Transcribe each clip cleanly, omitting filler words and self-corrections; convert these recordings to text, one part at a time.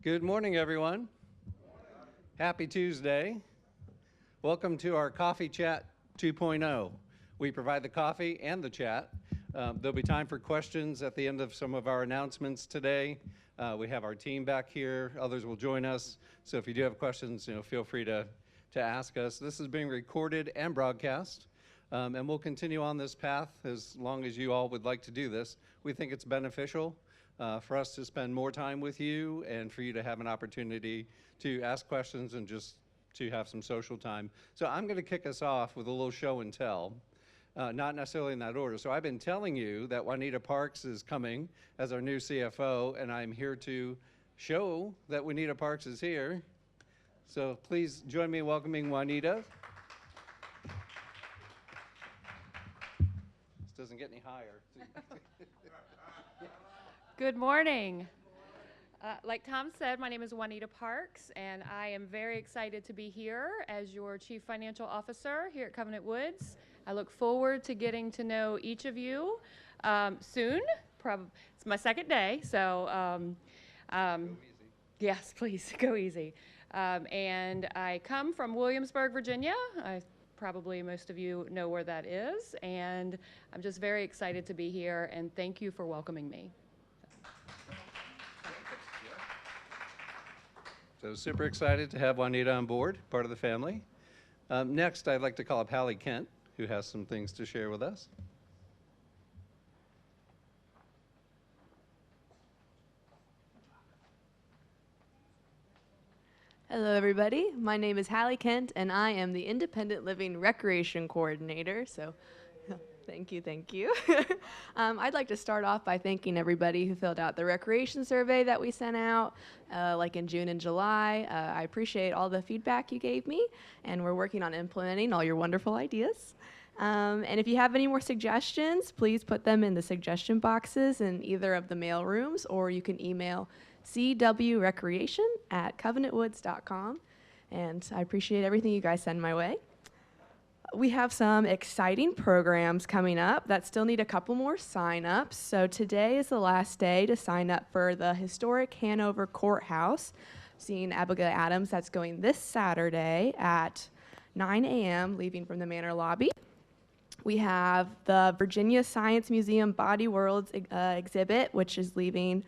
Good morning, everyone. Happy Tuesday. Welcome to our Coffee Chat 2.0. We provide the coffee and the chat. There'll be time for questions at the end of some of our announcements today. We have our team back here. Others will join us. So if you do have questions, feel free to ask us. This is being recorded and broadcast. And we'll continue on this path as long as you all would like to do this. We think it's beneficial for us to spend more time with you and for you to have an opportunity to ask questions and just to have some social time. So I'm going to kick us off with a little show and tell, not necessarily in that order. So I've been telling you that Juanita Parks is coming as our new CFO, and I'm here to show that Juanita Parks is here. So please join me in welcoming Juanita. This doesn't get any higher. Good morning. Like Tom said, my name is Juanita Parks, and I am very excited to be here as your Chief Financial Officer here at Covenant Woods. I look forward to getting to know each of you soon. It's my second day, so yes, please go easy. And I come from Williamsburg, Virginia. Probably most of you know where that is, and I'm just very excited to be here, and thank you for welcoming me. So super excited to have Juanita on board, part of the family. Next, I'd like to call up Hallie Kent, who has some things to share with us. Hello, everybody. My name is Hallie Kent, and I am the Independent Living Recreation Coordinator. So thank you. I'd like to start off by thanking everybody who filled out the recreation survey that we sent out like in June and July. I appreciate all the feedback you gave me, and we're working on implementing all your wonderful ideas. And if you have any more suggestions, please put them in the suggestion boxes in either of the mail rooms, or you can email cwrecreation@covenantwoods.com. And I appreciate everything you guys send my way. We have some exciting programs coming up that still need a couple more sign-ups. So today is the last day to sign up for the historic Hanover Courthouse, seeing Abigail Adams. That's going this Saturday at 9 a.m., leaving from the Manor lobby. We have the Virginia Science Museum Body Worlds exhibit, which is leaving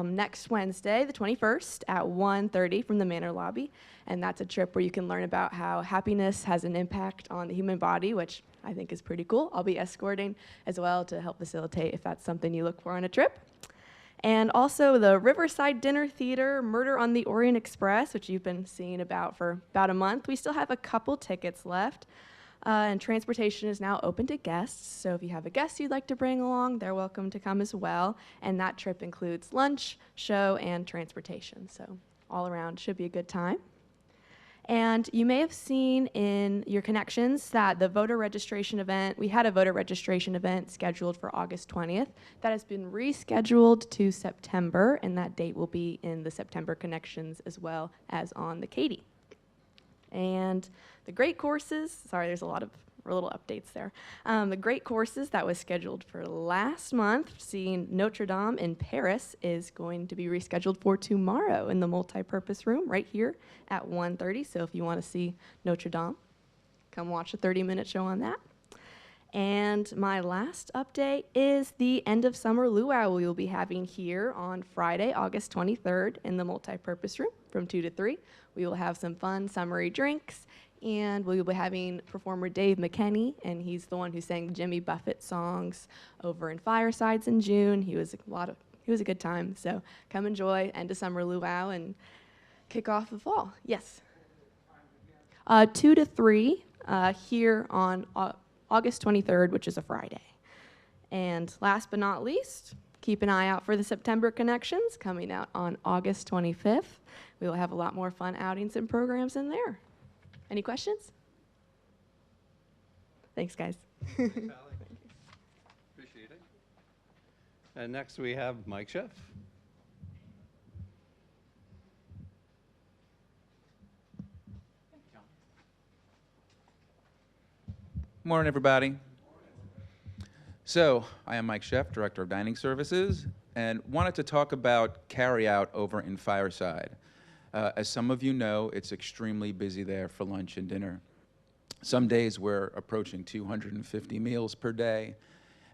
next Wednesday, the 21st, at 1:30 from the Manor lobby. And that's a trip where you can learn about how happiness has an impact on the human body, which I think is pretty cool. I'll be escorting as well to help facilitate if that's something you look for on a trip. And also the Riverside Dinner Theater, Murder on the Orient Express, which you've been seeing about for about a month. We still have a couple tickets left. And transportation is now open to guests, so if you have a guest you'd like to bring along, they're welcome to come as well. And that trip includes lunch, show, and transportation, so all around should be a good time. And you may have seen in your connections that the voter registration event, we had a voter registration event scheduled for August 20th. That has been rescheduled to September, and that date will be in the September connections as well as on the Katie. And the great courses, sorry, there's a lot of little updates there. The great courses that was scheduled for last month, seeing Notre Dame in Paris, is going to be rescheduled for tomorrow in the multi-purpose room right here at 1:30. So if you want to see Notre Dame, come watch a 30-minute show on that. And my last update is the end of summer luau we will be having here on Friday, August 23rd in the multi-purpose room from 2 to 3. We will have some fun summery drinks, and we will be having performer Dave McKenney, and he's the one who sang Jimmy Buffett songs over in Firesides in June. He was a good time. So come enjoy end of summer luau and kick off the fall. Yes. 2 to 3 here on August 23rd, which is a Friday. And last but not least, keep an eye out for the September Connections coming out on August 25th. We will have a lot more fun outings and programs in there. Any questions? Thanks, guys. Thanks, Hallie. Appreciate it. And next we have Mike Sheff. Morning, everybody. So, I am Mike Sheff, Director of Dining Services, and wanted to talk about carryout over in Fireside. As some of you know, it's extremely busy there for lunch and dinner. Some days we're approaching 250 meals per day,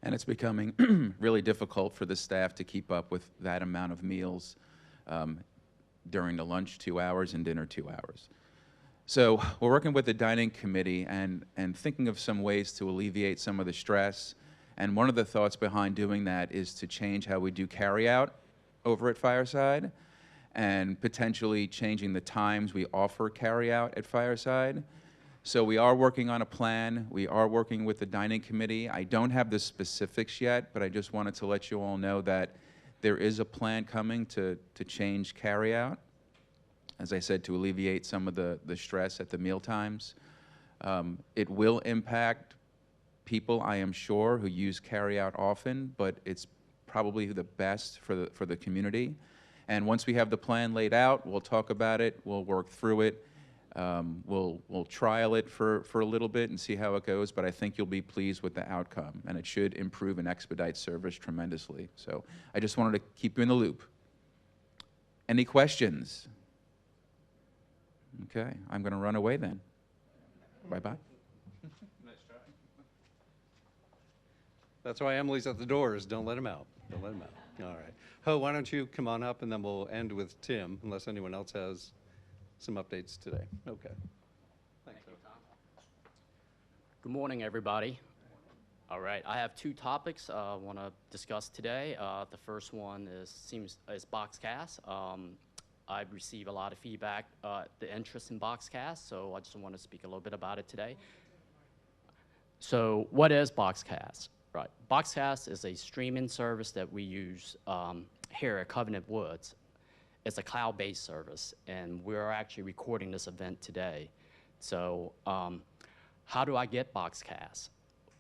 and it's becoming really difficult for the staff to keep up with that amount of meals during the lunch 2 hours and dinner 2 hours. So we're working with the dining committee and thinking of some ways to alleviate some of the stress. And one of the thoughts behind doing that is to change how we do carryout over at Fireside and potentially changing the times we offer carryout at Fireside. So we are working on a plan. We are working with the dining committee. I don't have the specifics yet, but I just wanted to let you all know that there is a plan coming to change carryout, as I said, to alleviate some of the stress at the meal times. It will impact people, I am sure, who use carryout often, but it's probably the best for the community. And once we have the plan laid out, we'll talk about it, we'll work through it, we'll trial it for a little bit and see how it goes, but I think you'll be pleased with the outcome, and it should improve and expedite service tremendously. So I just wanted to keep you in the loop. Any questions? Okay, I'm going to run away then. Bye-bye. That's why Emily's at the doors. Don't let him out. Don't let him out. All right. Ho, why don't you come on up, and then we'll end with Tim, unless anyone else has some updates today. Okay. Thanks, Ho. Good morning, everybody. All right, I have two topics I want to discuss today. The first one is Boxcast. I've received a lot of feedback, the interest in Boxcast, so I just want to speak a little bit about it today. So what is Boxcast? Right, Boxcast is a streaming service that we use here at Covenant Woods. It's a cloud-based service, and we're actually recording this event today. So how do I get Boxcast?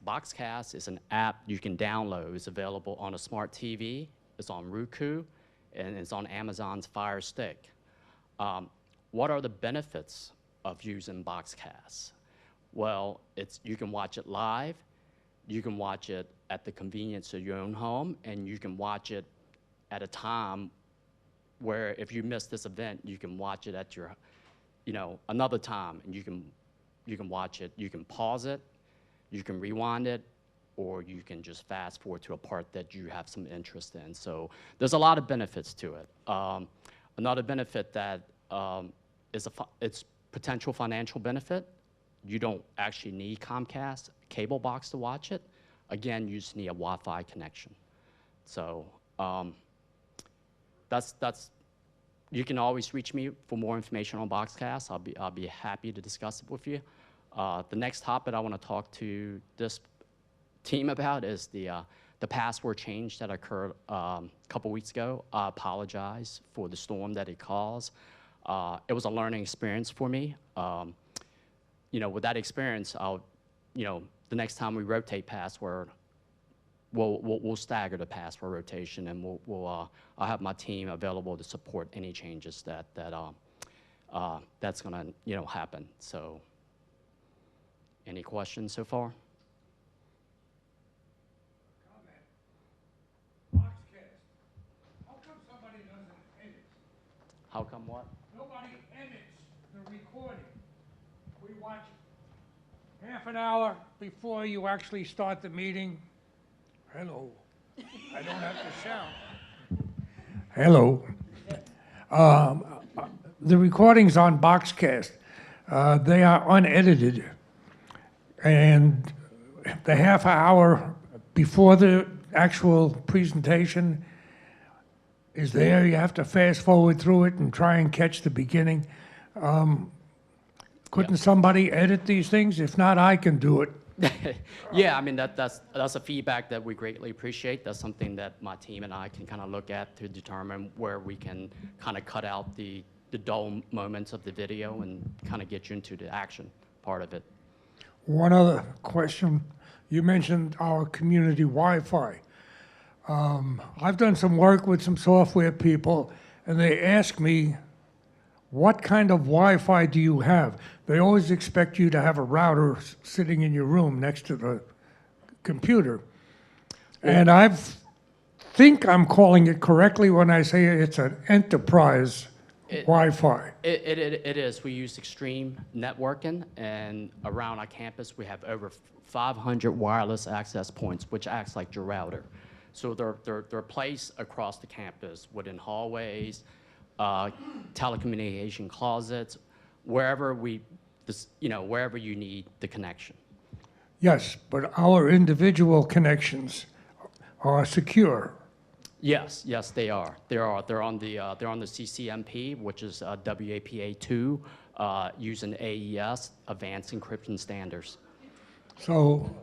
Boxcast is an app you can download. It's available on a smart TV. It's on Roku, and it's on Amazon's Fire Stick. What are the benefits of using Boxcast? Well, you can watch it live, you can watch it at the convenience of your own home, and you can watch it at a time where if you miss this event, you can watch it at your, another time, and you can watch it. You can pause it, you can rewind it, or you can just fast forward to a part that you have some interest in. So there's a lot of benefits to it. Another benefit that it's potential financial benefit. You don't actually need Comcast cable box to watch it. Again, you just need a Wi-Fi connection. So you can always reach me for more information on Boxcast. I'll be happy to discuss it with you. The next topic I want to talk to this team about is the password change that occurred a couple weeks ago. I apologize for the storm that it caused. It was a learning experience for me. With that experience, the next time we rotate password, we'll stagger the password rotation, and I'll have my team available to support any changes that's gonna happen. So, any questions so far? How come what? Nobody edits the recording. We watch half an hour before you actually start the meeting. Hello. I don't have to shout. Hello. The recordings on Boxcast, they are unedited. And the half hour before the actual presentation is there. You have to fast forward through it and try and catch the beginning. Couldn't somebody edit these things? If not, I can do it. Yeah, I mean, that's a feedback that we greatly appreciate. That's something that my team and I can kind of look at to determine where we can kind of cut out the dull moments of the video and kind of get you into the action part of it. One other question. You mentioned our community Wi-Fi. I've done some work with some software people, and they ask me, what kind of Wi-Fi do you have? They always expect you to have a router sitting in your room next to the computer. And I've think I'm calling it correctly when I say it's an enterprise Wi-Fi. It is. We use extreme networking, and around our campus, we have over 500 wireless access points, which acts like your router. So they're placed across the campus, within hallways, telecommunication closets, wherever wherever you need the connection. Yes, but our individual connections are secure. Yes, they are. They're on the CCMP, which is WAPA2, using AES, Advanced Encryption Standards. So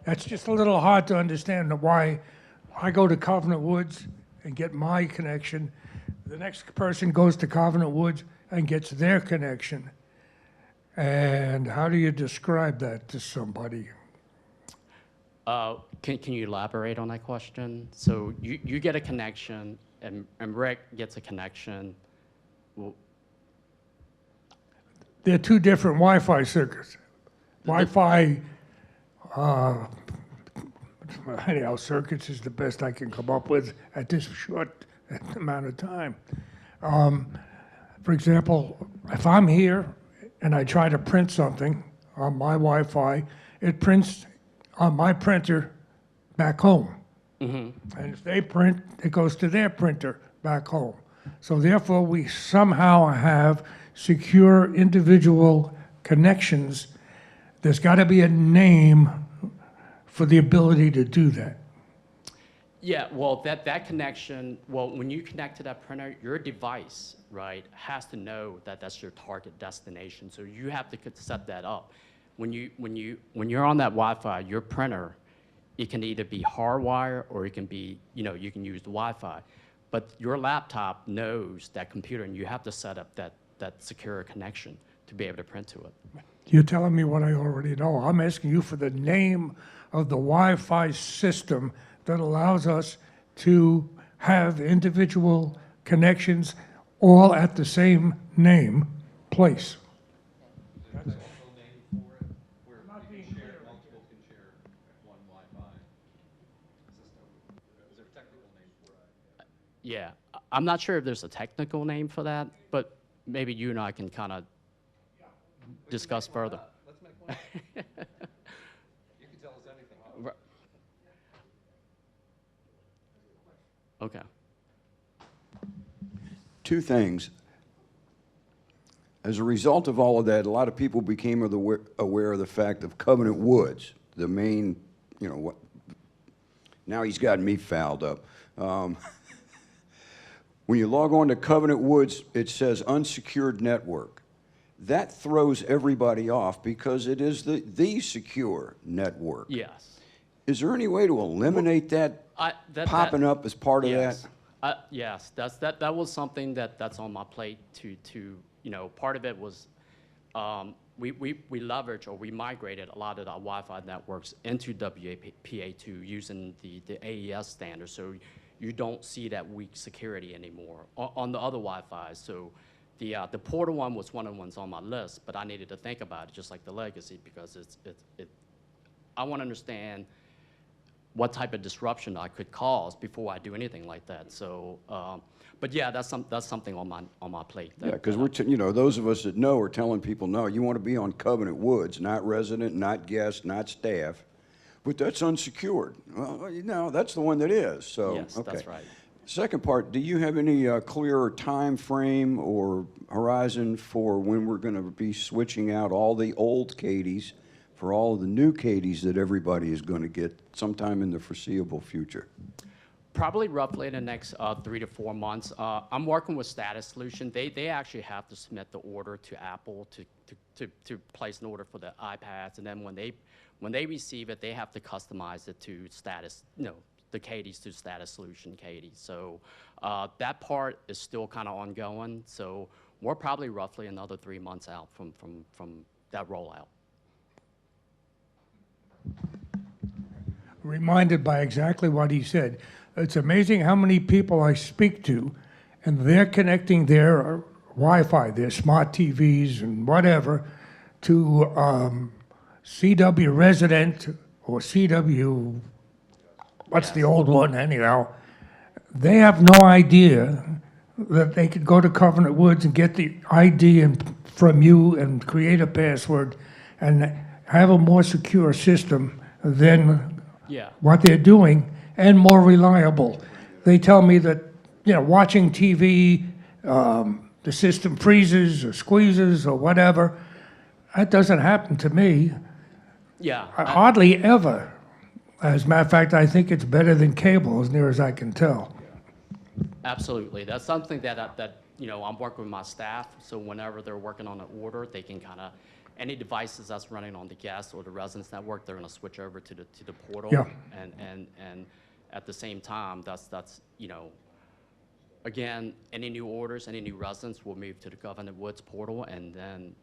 that's just a little hard to understand why I go to Covenant Woods and get my connection. The next person goes to Covenant Woods and gets their connection. And how do you describe that to somebody? Can you elaborate on that question? So you get a connection, and Rick gets a connection. Well, They're two different Wi-Fi circuits. Wi-Fi, anyhow, circuits is the best I can come up with at this short amount of time. For example, if I'm here and I try to print something on my Wi-Fi, it prints on my printer back home. And if they print, it goes to their printer back home. So therefore, we somehow have secure individual connections. There's got to be a name for the ability to do that. Yeah, well, that connection, when you connect to that printer, your device, right, has to know that that's your target destination. So you have to set that up. When you're on that Wi-Fi, your printer, it can either be hardwired or it can be, you can use the Wi-Fi. But your laptop knows that computer, and you have to set up that secure connection to be able to print to it. You're telling me what I already know. I'm asking you for the name of the Wi-Fi system that allows us to have individual connections all at the same name place. Yeah, I'm not sure if there's a technical name for that, but maybe you and I can kind of discuss further. Let's make one. You can tell us anything. Okay. Two things. As a result of all of that, a lot of people became aware of the fact of Covenant Woods, the main, what. Now he's got me fouled up. When you log on to Covenant Woods, it says unsecured network. That throws everybody off because it is the secure network. Yes. Is there any way to eliminate that popping up as part of yes. that? Yes, that was something that's on my plate to part of it was we leverage or we migrated a lot of our Wi-Fi networks into WAPA2 using the AES standard. So you don't see that weak security anymore on the other Wi-Fi. So the Porter one was one of the ones on my list, but I needed to think about it just like the legacy because I want to understand what type of disruption I could cause before I do anything like that. So, but yeah, that's something on my plate. Yeah, because those of us that know are telling people, no, you want to be on Covenant Woods, not resident, not guest, not staff, but that's unsecured. Well, that's the one that is. So, yes, okay. That's right. Second part, do you have any clearer time frame or horizon for when we're going to be switching out all the old Cadies for all of the new Cadies that everybody is going to get sometime in the foreseeable future? Probably roughly in the next 3 to 4 months. I'm working with Status Solution. They actually have to submit the order to Apple to place an order for the iPads, and then when they receive it, they have to customize it to Status, the Cadies to Status Solution Cadies. So that part is still kind of ongoing. So we're probably roughly another 3 months out from that rollout. Reminded by exactly what he said. It's amazing how many people I speak to, and they're connecting their Wi-Fi, their smart TVs and whatever, to CW resident or CW what's the Yes. old one anyhow, they have no idea that they could go to Covenant Woods and get the ID from you and create a password and have a more secure system than Yeah. what they're doing and more reliable. They tell me that, watching TV, the system freezes or squeezes or whatever. That doesn't happen to me. Yeah. Hardly ever. As a matter of fact, I think it's better than cable, as near as I can tell. Absolutely. That's something that I'm working with my staff, so whenever they're working on an order, they can kind of, any devices that's running on the guest or the residence network, they're going to switch over to the portal. Yeah. And at the same time, that's again, any new orders, any new residents will move to the Covenant Woods portal, and then,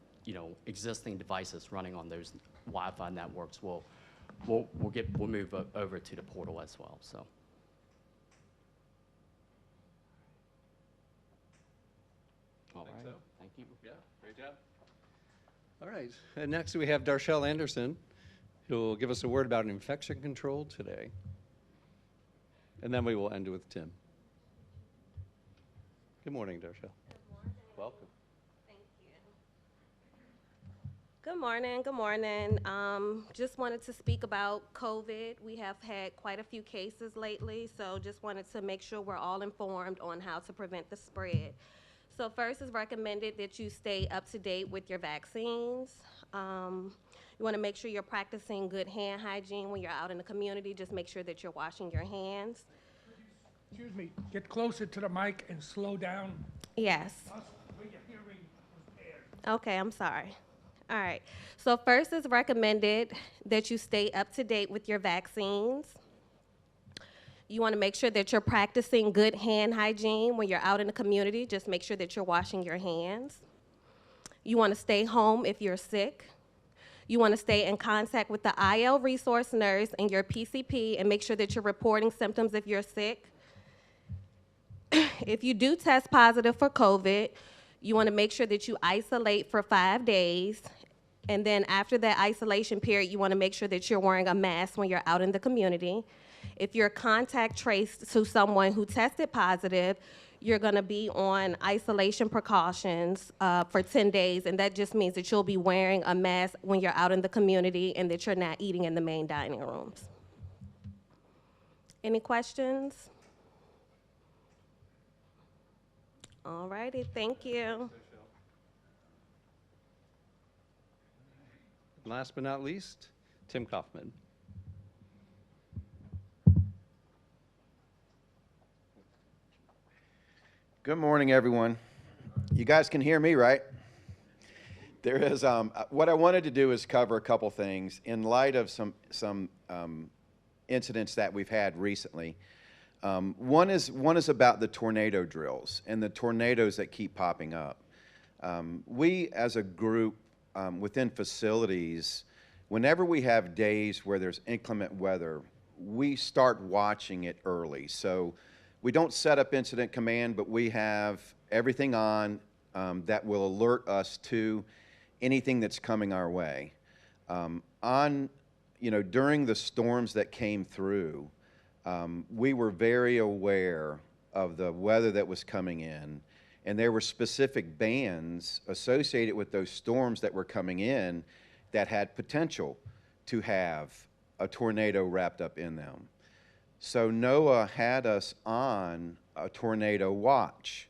existing devices running on those Wi-Fi networks will move over to the portal as well, so. All right, thank you. Yeah, great job. All right, and next we have Darshell Anderson, who will give us a word about infection control today. And then we will end with Tim. Good morning, Darshell. Good morning. Welcome. Thank you. Good morning. Good morning. Just wanted to speak about COVID. We have had quite a few cases lately, so just wanted to make sure we're all informed on how to prevent the spread. So first, it's recommended that you stay up to date with your vaccines. You want to make sure you're practicing good hand hygiene when you're out in the community. Just make sure that you're washing your hands. Excuse me, get closer to the mic and slow down. Yes. Where your hearing impaired. Okay, I'm sorry. All right. So first, it's recommended that you stay up to date with your vaccines. You want to make sure that you're practicing good hand hygiene when you're out in the community. Just make sure that you're washing your hands. You want to stay home if you're sick. You want to stay in contact with the IL resource nurse and your PCP and make sure that you're reporting symptoms if you're sick. If you do test positive for COVID, you want to make sure that you isolate for 5 days. And then after that isolation period, you want to make sure that you're wearing a mask when you're out in the community. If you're contact traced to someone who tested positive, you're going to be on isolation precautions for 10 days, and that just means that you'll be wearing a mask when you're out in the community and that you're not eating in the main dining rooms. Any questions? All righty, thank you. Last but not least, Tim Kaufman. Good morning, everyone. You guys can hear me, right? There is, what I wanted to do is cover a couple things in light of some incidents that we've had recently. One is about the tornado drills and the tornadoes that keep popping up. We, as a group within facilities, whenever we have days where there's inclement weather, we start watching it early. So we don't set up incident command, but we have everything on that will alert us to anything that's coming our way. During the storms that came through, we were very aware of the weather that was coming in, and there were specific bands associated with those storms that were coming in that had potential to have a tornado wrapped up in them. So NOAA had us on a tornado watch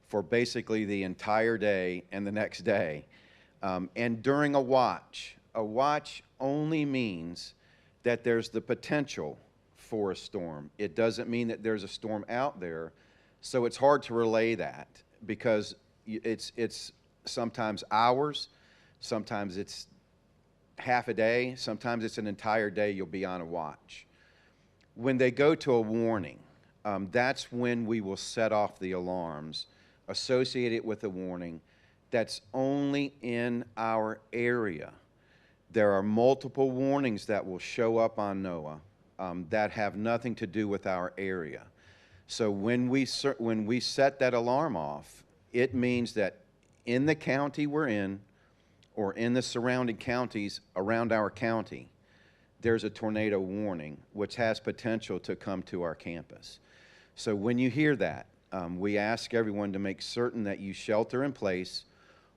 for basically the entire day and the next day. And during a watch only means that there's the potential for a storm. It doesn't mean that there's a storm out there. So it's hard to relay that because it's sometimes hours, sometimes it's half a day, sometimes it's an entire day you'll be on a watch. When they go to a warning, that's when we will set off the alarms associated with a warning that's only in our area. There are multiple warnings that will show up on NOAA that have nothing to do with our area. So when we set that alarm off, it means that in the county we're in or in the surrounding counties around our county, there's a tornado warning, which has potential to come to our campus. So when you hear that, we ask everyone to make certain that you shelter in place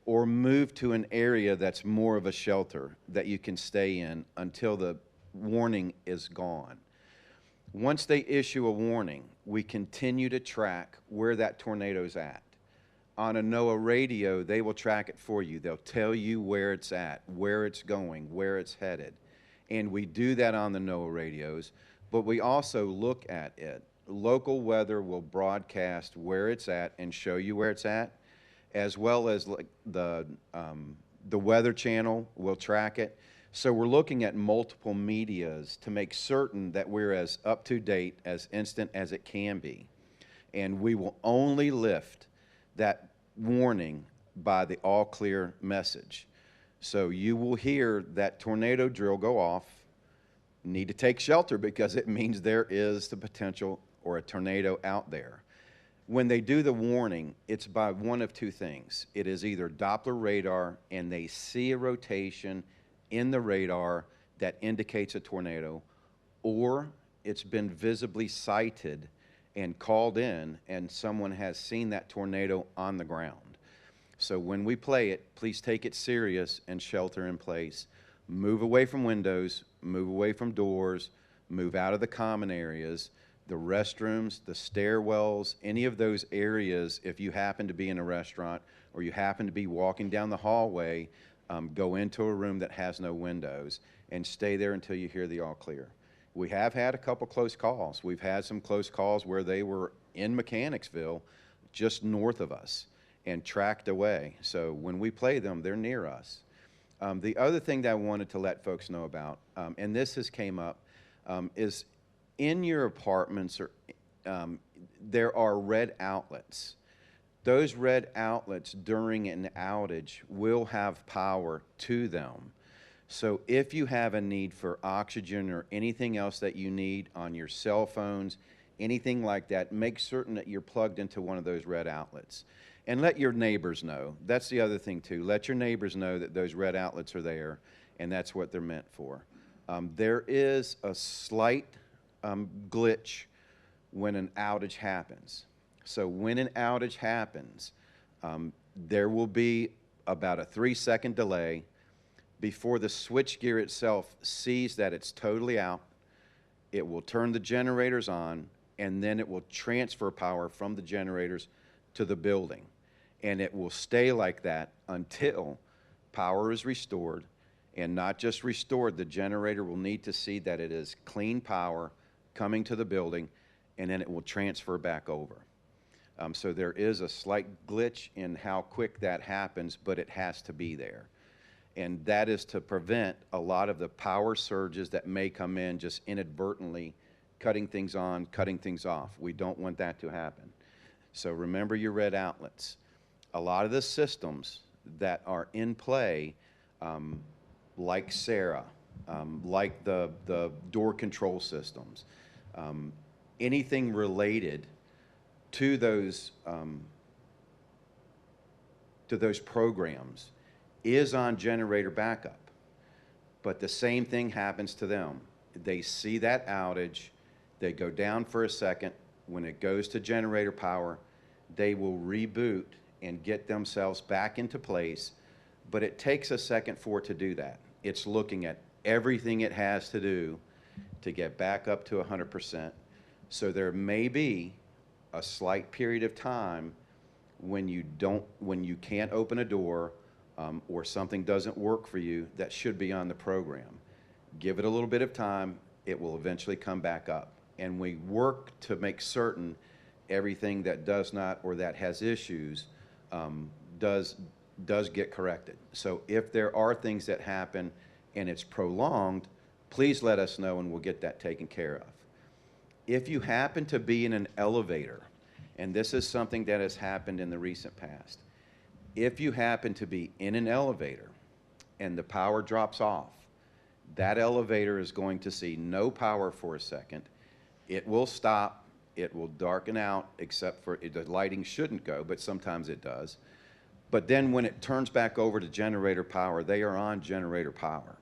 or move to an area that's more of a shelter that you can stay in until the warning is gone. Once they issue a warning, we continue to track where that tornado's at. On a NOAA radio, they will track it for you. They'll tell you where it's at, where it's going, where it's headed. And we do that on the NOAA radios, but we also look at it. Local weather will broadcast where it's at and show you where it's at, as well as like the Weather Channel will track it. So we're looking at multiple medias to make certain that we're as up to date, as instant as it can be. And we will only lift that warning by the all clear message. So you will hear that tornado drill go off, need to take shelter because it means there is the potential or a tornado out there. When they do the warning, it's by one of two things. It is either Doppler radar and they see a rotation in the radar that indicates a tornado, or it's been visibly sighted and called in and someone has seen that tornado on the ground. So when we play it, please take it serious and shelter in place. Move away from windows, move away from doors, move out of the common areas, the restrooms, the stairwells, any of those areas. If you happen to be in a restaurant or you happen to be walking down the hallway, go into a room that has no windows and stay there until you hear the all clear. We have had a couple close calls. We've had some close calls where they were in Mechanicsville, just north of us, and tracked away. So when we play them, they're near us. The other thing that I wanted to let folks know about, and this has came up, is in your apartments there are red outlets. Those red outlets during an outage will have power to them. So if you have a need for oxygen or anything else that you need on your cell phones, anything like that, make certain that you're plugged into one of those red outlets. And let your neighbors know. That's the other thing too. Let your neighbors know that those red outlets are there and that's what they're meant for. There is a slight glitch when an outage happens. So when an outage happens, there will be about a 3-second delay before the switchgear itself sees that it's totally out. It will turn the generators on, and then it will transfer power from the generators to the building. And it will stay like that until power is restored. And not just restored, the generator will need to see that it is clean power coming to the building, and then it will transfer back over. So there is a slight glitch in how quick that happens, but it has to be there. And that is to prevent a lot of the power surges that may come in just inadvertently, cutting things on, cutting things off. We don't want that to happen. So remember your red outlets. A lot of the systems that are in play, like Sarah, like the door control systems, anything related to those programs is on generator backup. But the same thing happens to them. They see that outage, they go down for a second. When it goes to generator power, they will reboot and get themselves back into place, but it takes a second for it to do that. It's looking at everything it has to do to get back up to 100%. So there may be a slight period of time when you can't open a door or something doesn't work for you that should be on the program. Give it a little bit of time, it will eventually come back up. And we work to make certain everything that does not or that has issues does get corrected. So if there are things that happen and it's prolonged, please let us know and we'll get that taken care of. If you happen to be in an elevator, and this is something that has happened in the recent past, if you happen to be in an elevator and the power drops off, that elevator is going to see no power for a second. It will stop, it will darken out, except for the lighting shouldn't go, but sometimes it does. But then when it turns back over to generator power, they are on generator power.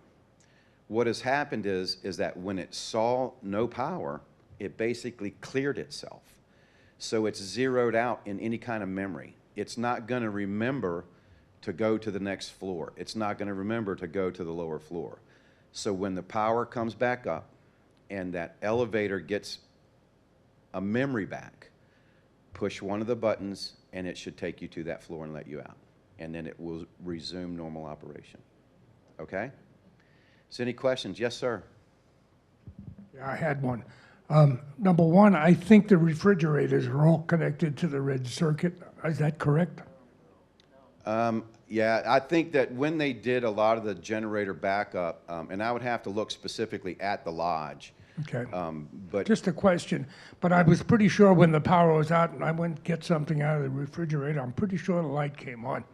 What has happened is that when it saw no power, it basically cleared itself. So it's zeroed out in any kind of memory. It's not going to remember to go to the next floor. It's not going to remember to go to the lower floor. So when the power comes back up and that elevator gets a memory back, push one of the buttons and it should take you to that floor and let you out. And then it will resume normal operation. Okay? So any questions? Yes, sir. Yeah, I had one. Number one, I think the refrigerators are all connected to the red circuit. Is that correct? Yeah, I think that when they did a lot of the generator backup, and I would have to look specifically at the lodge. Okay. But Just a question, but I was pretty sure when the power was out and I went to get something out of the refrigerator, I'm pretty sure the light came on.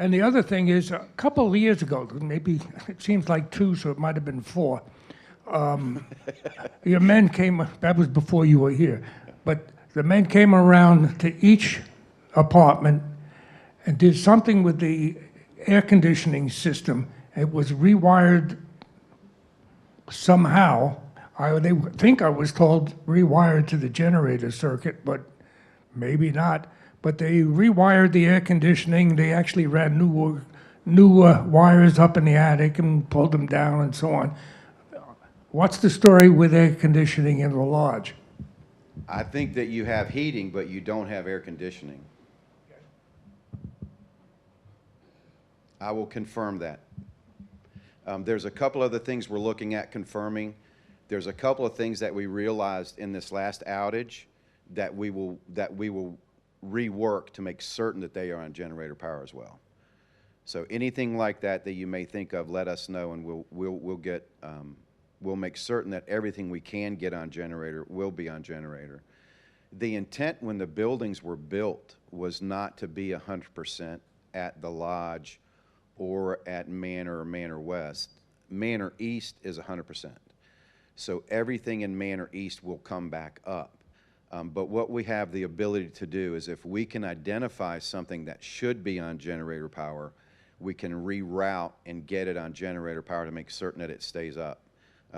And the other thing is, a couple of years ago, maybe it seems like 2, so it might have been 4, your men came, that was before you were here, but the men came around to each apartment and did something with the air conditioning system. It was rewired somehow. They think I was told rewired to the generator circuit, but maybe not. But they rewired the air conditioning. They actually ran new wires up in the attic and pulled them down and so on. What's the story with air conditioning in the lodge? I think that you have heating, but you don't have air conditioning. I will confirm that. There's a couple other things we're looking at confirming. There's a couple of things that we realized in this last outage that we will rework to make certain that they are on generator power as well. So anything like that that you may think of, let us know, and we'll make certain that everything we can get on generator will be on generator. The intent when the buildings were built was not to be 100% at the lodge or at Manor or Manor West. Manor East is 100%. So everything in Manor East will come back up. But what we have the ability to do is if we can identify something that should be on generator power, we can reroute and get it on generator power to make certain that it stays up.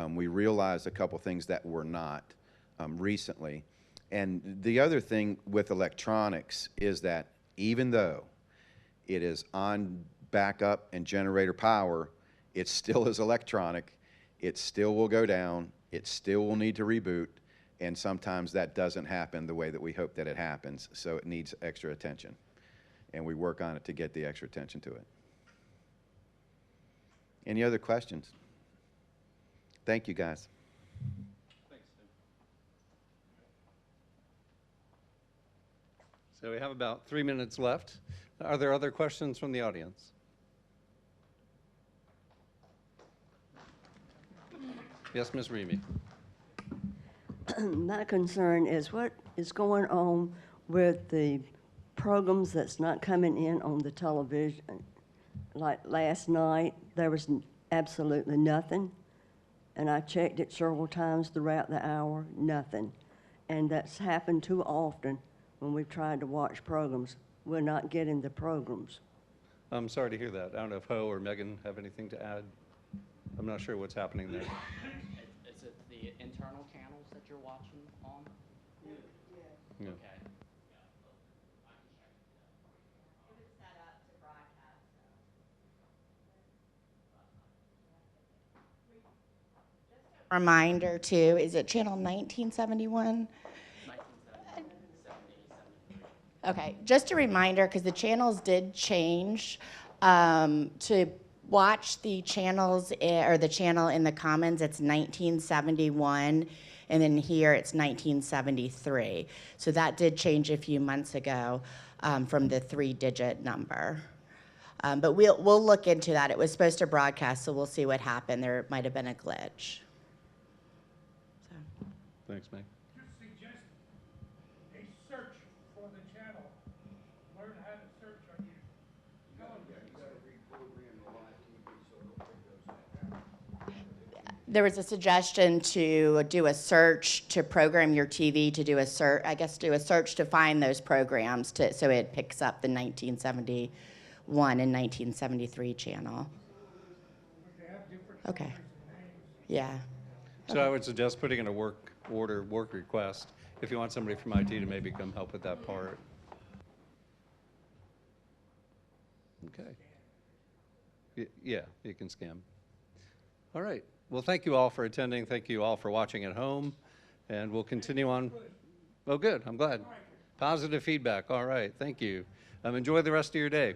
We realized a couple things that were not recently. And the other thing with electronics is that even though it is on backup and generator power, it still is electronic. It still will go down. It still will need to reboot. And sometimes that doesn't happen the way that we hope that it happens. So it needs extra attention. And we work on it to get the extra attention to it. Any other questions? Thank you, guys. Thanks, Tim. So we have about 3 minutes left. Are there other questions from the audience? Yes, Ms. Remy. My concern is what is going on with the programs that's not coming in on the television. Like last night, there was absolutely nothing. And I checked it several times throughout the hour, nothing. And that's happened too often when we've tried to watch programs. We're not getting the programs. I'm sorry to hear that. I don't know if Ho or Megan have anything to add. I'm not sure what's happening there. Is it the internal channels that you're watching on? Yeah. Okay. Reminder too, is it channel 1971? Okay, just a reminder, because the channels did change, to watch the channels, or the channel in the Commons, it's 1971, and then here it's 1973. So that did change a few months ago from the 3-digit number. But we'll look into that. It was supposed to broadcast, so we'll see what happened. There might have been a glitch. Thanks, Meg. Just suggest a search for the channel. Learn how to search on your television. There was a suggestion to do a search to program your TV to do a search, I guess do a search to find those programs so it picks up the 1971 and 1973 channel. They have Okay. Yeah. So I would suggest putting in a work order, work request, if you want somebody from IT to maybe come help with that part. Okay. Yeah, you can scan. All right. Well, thank you all for attending. Thank you all for watching at home. And we'll continue on. Oh, good. I'm glad. Positive feedback. All right. Thank you. Enjoy the rest of your day.